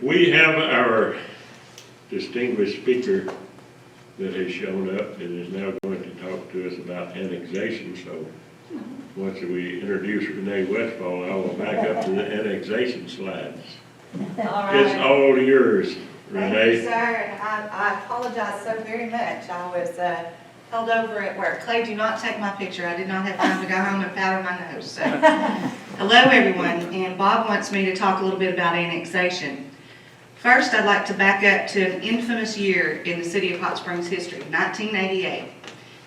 We have our distinguished speaker that has shown up and is now going to talk to us about annexation. So once we introduce Renee Westfall, I will back up to the annexation slides. All right. It's all yours, Renee. Thank you, sir. I apologize so very much. I was held over at work. Clay, do not take my picture. I did not have time to go home and powder my nose. So, hello, everyone. And Bob wants me to talk a little bit about annexation. First, I'd like to back up to an infamous year in the city of Hot Springs history, 1988.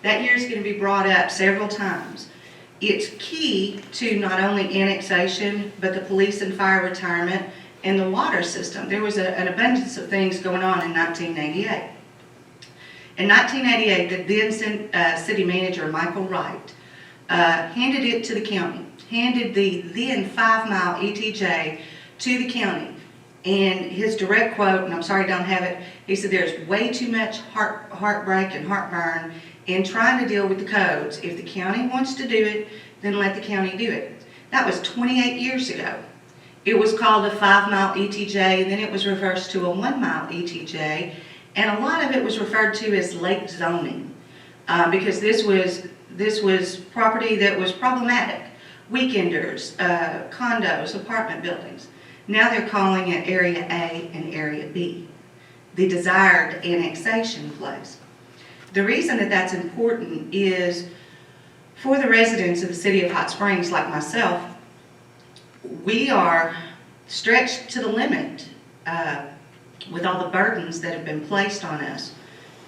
That year is going to be brought up several times. It's key to not only annexation, but the police and fire retirement and the water system. There was an abundance of things going on in 1988. In 1988, the then city manager, Michael Wright, handed it to the county, handed the then 5-mile ETJ to the county. And his direct quote, and I'm sorry I don't have it, he said, "There's way too much heartbreak and heartburn in trying to deal with the codes. If the county wants to do it, then let the county do it." That was 28 years ago. It was called a 5-mile ETJ, and then it was reversed to a 1-mile ETJ, and a lot of it was referred to as lake zoning because this was property that was problematic. Weekenders, condos, apartment buildings. Now they're calling it Area A and Area B, the desired annexation place. The reason that that's important is for the residents of the city of Hot Springs, like myself, we are stretched to the limit with all the burdens that have been placed on us.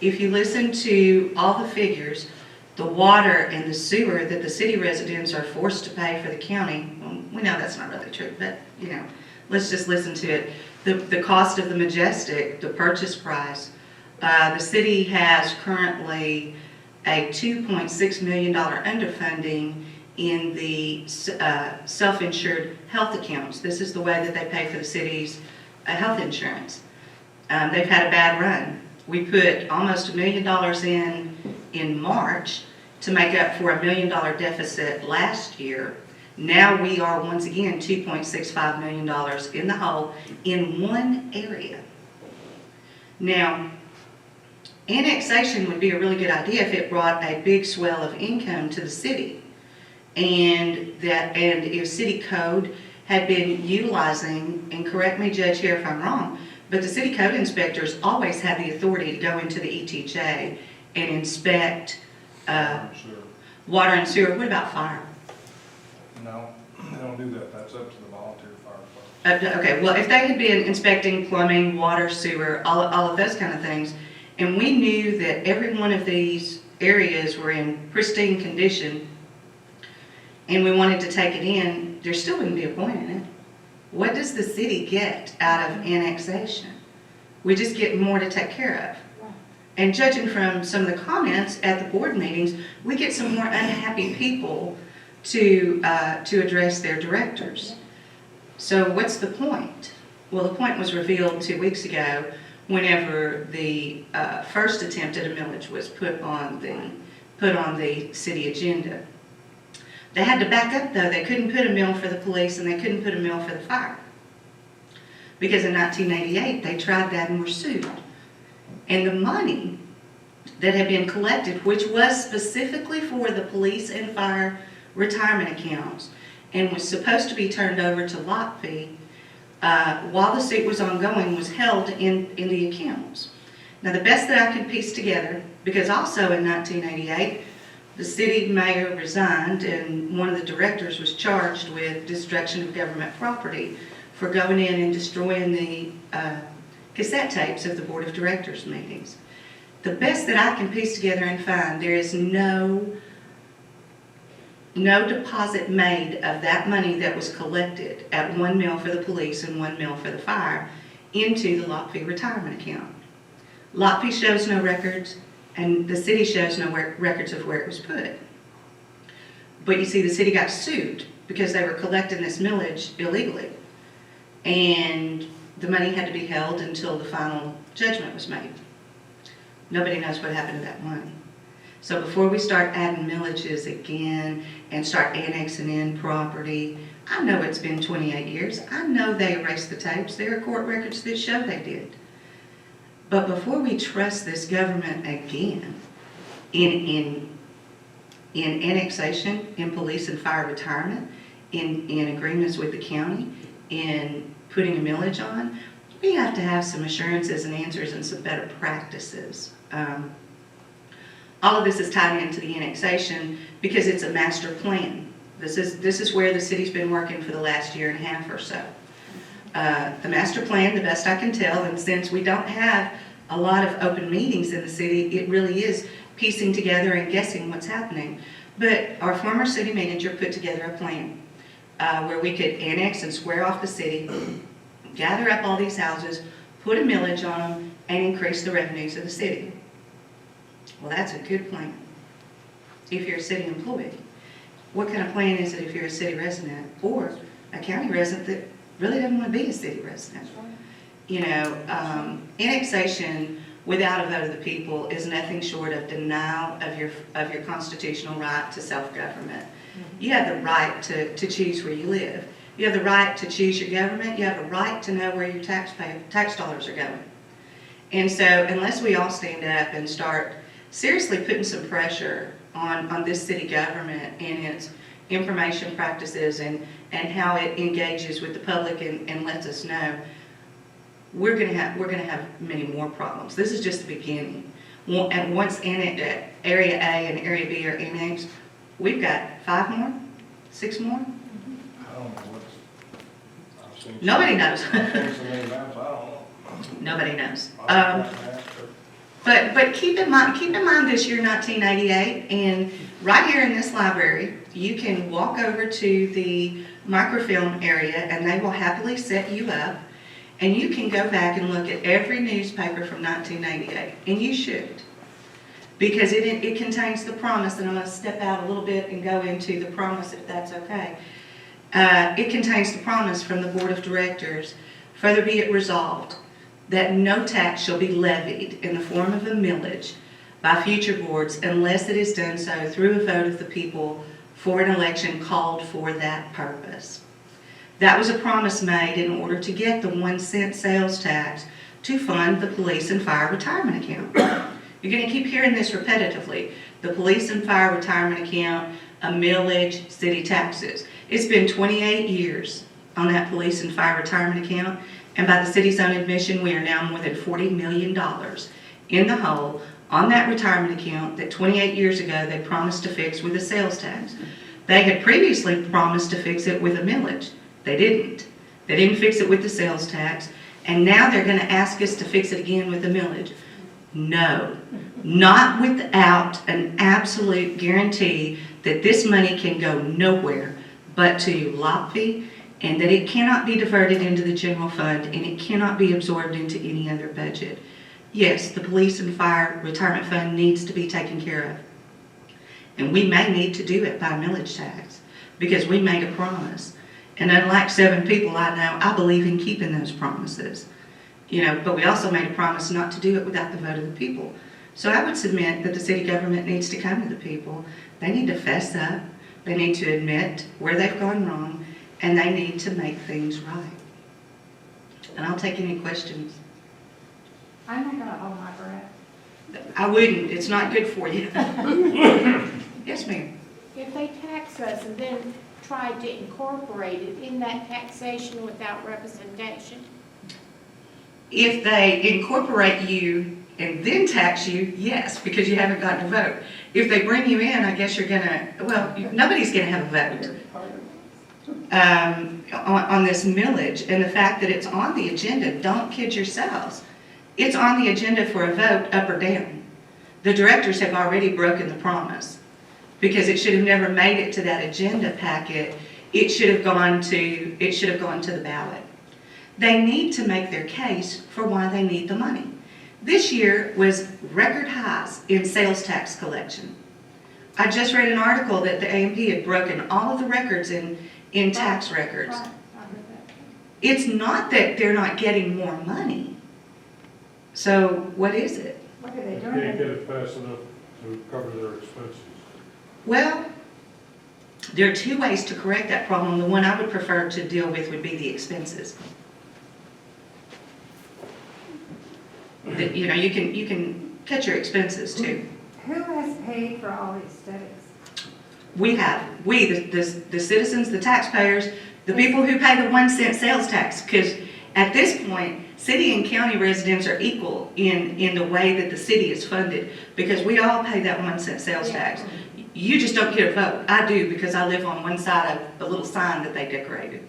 If you listen to all the figures, the water and the sewer that the city residents are forced to pay for the county, well, we know that's not really true, but you know, let's just listen to it. The cost of the Majestic, the purchase price, the city has currently a $2.6 million underfunding in the self-insured health accounts. This is the way that they pay for the city's health insurance. They've had a bad run. We put almost $1 million in March to make up for $1 million deficit last year. Now we are once again $2.65 million in the hole in one area. Now, annexation would be a really good idea if it brought a big swell of income to the city, and if city code had been utilizing, and correct me, Judge, here if I'm wrong, but the city code inspectors always had the authority to go into the ETJ and inspect water and sewer. What about fire? No, they don't do that. That's up to the volunteer fire department. Okay, well, if they had been inspecting plumbing, water, sewer, all of those kind of things, and we knew that every one of these areas were in pristine condition, and we wanted to take it in, there still wouldn't be a point in it. What does the city get out of annexation? We just get more to take care of. And judging from some of the comments at the board meetings, we get some more unhappy people to address their directors. So what's the point? Well, the point was revealed 2 weeks ago whenever the first attempt at a millage was put on the city agenda. They had to back up though. They couldn't put a mill for the police and they couldn't put a mill for the fire. Because in 1988 they tried that and were sued. And the money that had been collected, which was specifically for the police and fire retirement accounts and was supposed to be turned over to lot fee while the suit was ongoing, was held in the accounts. Now the best that I could piece together, because also in 1988 the city mayor resigned and one of the directors was charged with destruction of government property for going in and destroying the cassette tapes of the board of directors meetings. The best that I can piece together and find, there is no deposit made of that money that was collected at 1 mil for the police and 1 mil for the fire into the lot fee retirement account. Lot fee shows no records, and the city shows no records of where it was put. But you see, the city got sued because they were collecting this millage illegally, and the money had to be held until the final judgment was made. Nobody knows what happened to that money. So before we start adding millages again and start annexing in property, I know it's been 28 years. I know they erased the tapes. There are court records that show they did. But before we trust this government again in annexation, in police and fire retirement, in agreements with the county, in putting a millage on, we have to have some assurances and answers and some better practices. All of this is tied into the annexation because it's a master plan. This is where the city's been working for the last year and a half or so. The master plan, the best I can tell, and since we don't have a lot of open meetings in the city, it really is piecing together and guessing what's happening. But our former city manager put together a plan where we could annex and square off the city, gather up all these houses, put a millage on them, and increase the revenues of the city. Well, that's a good plan if you're a city employee. What kind of plan is it if you're a city resident or a county resident that really doesn't want to be a city resident? You know, annexation without a vote of the people is nothing short of denial of your constitutional right to self-government. You have the right to choose where you live. You have the right to choose your government. You have the right to know where your tax dollars are going. And so unless we all stand up and start seriously putting some pressure on this city government and its information practices and how it engages with the public and lets us know, we're gonna have many more problems. This is just the beginning. And once Area A and Area B are annexed, we've got 5 more, 6 more. I don't know what's, I've seen. Nobody knows. I've seen so many maps, I don't know. Nobody knows. I don't know. But keep in mind this year, 1988, and right here in this library, you can walk over to the microfilm area and they will happily set you up and you can go back and look at every newspaper from 1988, and you should. Because it contains the promise, and I'm going to step out a little bit and go into the promise if that's okay. It contains the promise from the Board of Directors, further be it resolved, that no tax shall be levied in the form of a millage by future boards unless it is done so through a vote of the people for an election called for that purpose. That was a promise made in order to get the 1 cent sales tax to fund the police and fire retirement account. You're going to keep hearing this repetitively. The police and fire retirement account, a millage, city taxes. It's been 28 years on that police and fire retirement account. And by the city's own admission, we are now more than $40 million in the hole on that retirement account that 28 years ago they promised to fix with a sales tax. They had previously promised to fix it with a millage. They didn't. They didn't fix it with the sales tax. And now they're going to ask us to fix it again with a millage. No, not without an absolute guarantee that this money can go nowhere but to LOPFI, and that it cannot be diverted into the general fund and it cannot be absorbed into any other budget. Yes, the police and fire retirement fund needs to be taken care of. And we may need to do it by millage tax because we made a promise. And unlike 7 people I know, I believe in keeping those promises. You know, but we also made a promise not to do it without the vote of the people. So I would submit that the city government needs to come to the people. They need to fess up. They need to admit where they've gone wrong. And they need to make things right. And I'll take any questions. I'm not gonna hold my breath. I wouldn't. It's not good for you. Yes, ma'am. If they tax us and then try to incorporate it in that taxation without representation, If they incorporate you and then tax you, yes, because you haven't gotten a vote. If they bring you in, I guess you're gonna, well, nobody's gonna have a vote on this millage. And the fact that it's on the agenda, don't kid yourselves. It's on the agenda for a vote up or down. The directors have already broken the promise because it should have never made it to that agenda packet. It should have gone to the ballot. They need to make their case for why they need the money. This year was record highs in sales tax collection. I just read an article that the AMP had broken all of the records in tax records. right, I heard that. It's not that they're not getting more money. So what is it? What are they They can't doing? get it fast enough to cover their expenses. Well, There are two ways to correct that problem. The one I would prefer to deal with would be the expenses. That, you know, you can cut your expenses too. Who has paid for all these studies? The citizens, the taxpayers, the people who pay the 1 cent sales tax, because at this point, city and county residents are equal in the way that the city is funded, because we all pay that 1 cent sales tax. You just don't get a vote. I do, because I live on one side of the little sign that they decorated.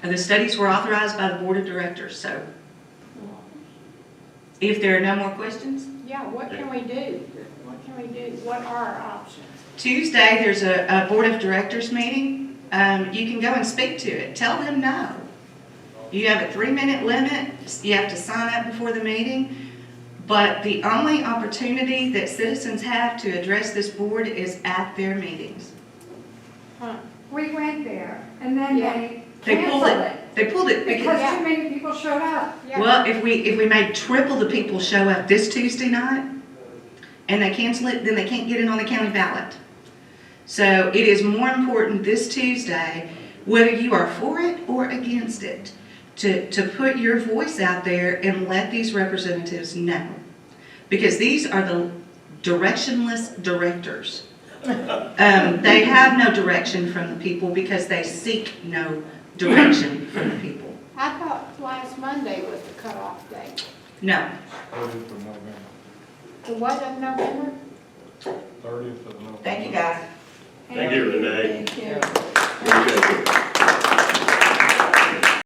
And the studies were authorized by the board of directors, so if there are no more questions, Yeah, what can we do? What can we do? What are our options? Tuesday, there's a board of directors meeting. You can go and speak to it. Tell them no. You have a 3-minute limit. You have to sign up before the meeting. But the only opportunity that citizens have to address this board is at their meetings. Huh? We went there, and then Yeah. they They pulled canceled it. it. They pulled it Because because, too many people showed up. Yeah. well, if we made triple the people show up this Tuesday night and they cancel it, then they can't get it on the county ballot. So it is more important this Tuesday, whether you are for it or against it, to put your voice out there and let these representatives know. Because these are the directionless directors. They have no direction from the people because they seek no direction from the people. I thought last Monday was the cutoff date. No. 30th of November. The what of November? 30th of November. Thank you, guys. Thank you, Renee. Thank you. Appreciate it.